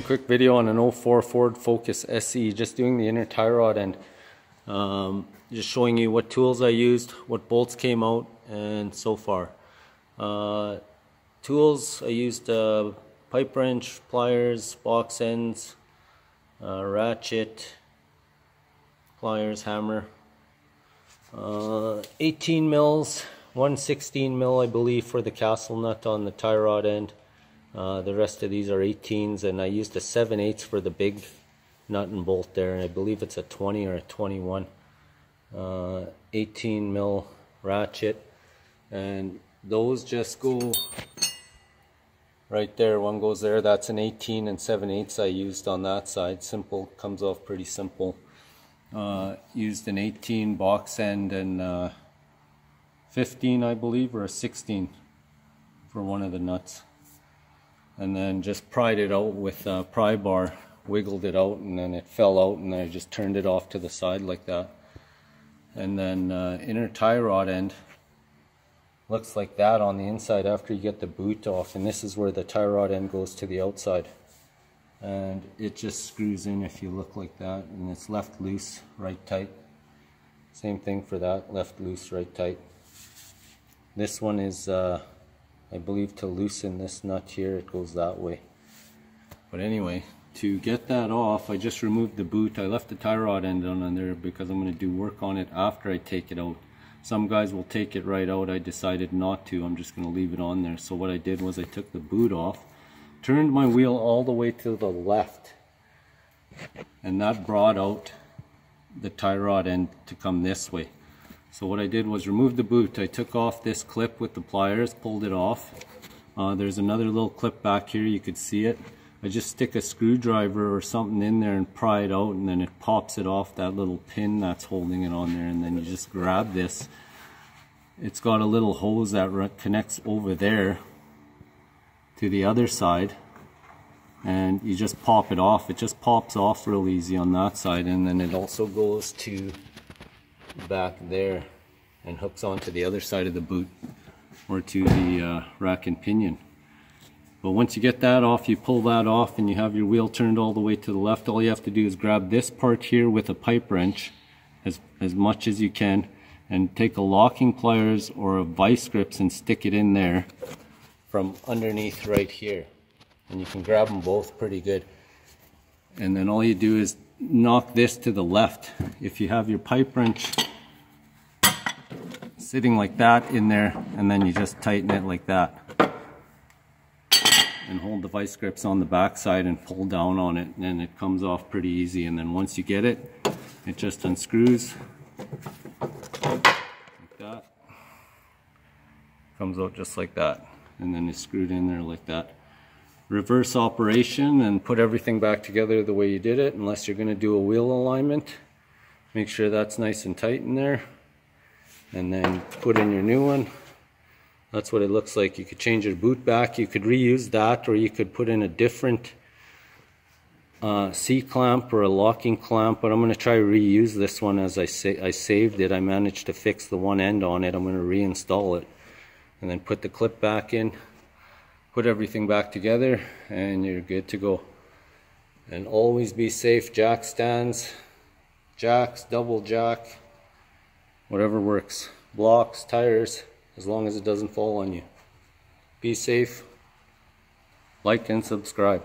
quick video on an 04 Ford Focus SE, just doing the inner tie rod end. Just showing you what tools I used, what bolts came out, and so far. Tools, I used pipe wrench, pliers, box ends, ratchet, pliers, hammer, 18 mils, 116 mil I believe for the castle nut on the tie rod end. The rest of these are 18s, and I used a 7/8 for the big nut and bolt there, and I believe it's a 20 or a 21. 18 mil ratchet, and those just go right there. One goes there. That's an 18 and 7/8 I used on that side. Simple, comes off pretty simple. Used an 18 box end and 15 I believe, or a 16 for one of the nuts, and then just pried it out with a pry bar, wiggled it out, and then it fell out, and then I just turned it off to the side like that. And then inner tie rod end looks like that on the inside after you get the boot off, and this is where the tie rod end goes to the outside, and it just screws in if you look like that, and it's left loose, right tight. Same thing for that, left loose, right tight. This one is I believe to loosen this nut here, it goes that way. But anyway, to get that off, I just removed the boot. I left the tie rod end on there because I'm going to do work on it after I take it out. Some guys will take it right out. I decided not to. I'm just going to leave it on there. So what I did was I took the boot off, turned my wheel all the way to the left, and that brought out the tie rod end to come this way. So what I did was remove the boot. I took off this clip with the pliers, pulled it off. There's another little clip back here, you could see it. I just stick a screwdriver or something in there and pry it out, and then it pops it off that little pin that's holding it on there, and then you just grab this. It's got a little hose that connects over there to the other side, and you just pop it off. It just pops off real easy on that side, and then it also goes to back there and hooks onto the other side of the boot, or to the rack and pinion. But once you get that off, you pull that off and you have your wheel turned all the way to the left. All you have to do is grab this part here with a pipe wrench as much as you can, and take a locking pliers or a vice grips and stick it in there from underneath right here, and you can grab them both pretty good. And then all you do is knock this to the left. If you have your pipe wrench sitting like that in there, and then you just tighten it like that and hold the vice grips on the back side and pull down on it, and it comes off pretty easy. And then once you get it, it just unscrews like that, comes out just like that, and then it's screwed in there like that. Reverse operation and put everything back together the way you did it, unless you're going to do a wheel alignment. Make sure that's nice and tight in there, and then put in your new one. That's what it looks like. You could change your boot back, you could reuse that, or you could put in a different C-clamp or a locking clamp, but I'm going to try to reuse this one. As I saved it, I managed to fix the one end on it. I'm going to reinstall it and then put the clip back in, put everything back together, and you're good to go. And always be safe. Jack stands, jacks, double jack, whatever works. Blocks, tires, as long as it doesn't fall on you. Be safe, like and subscribe.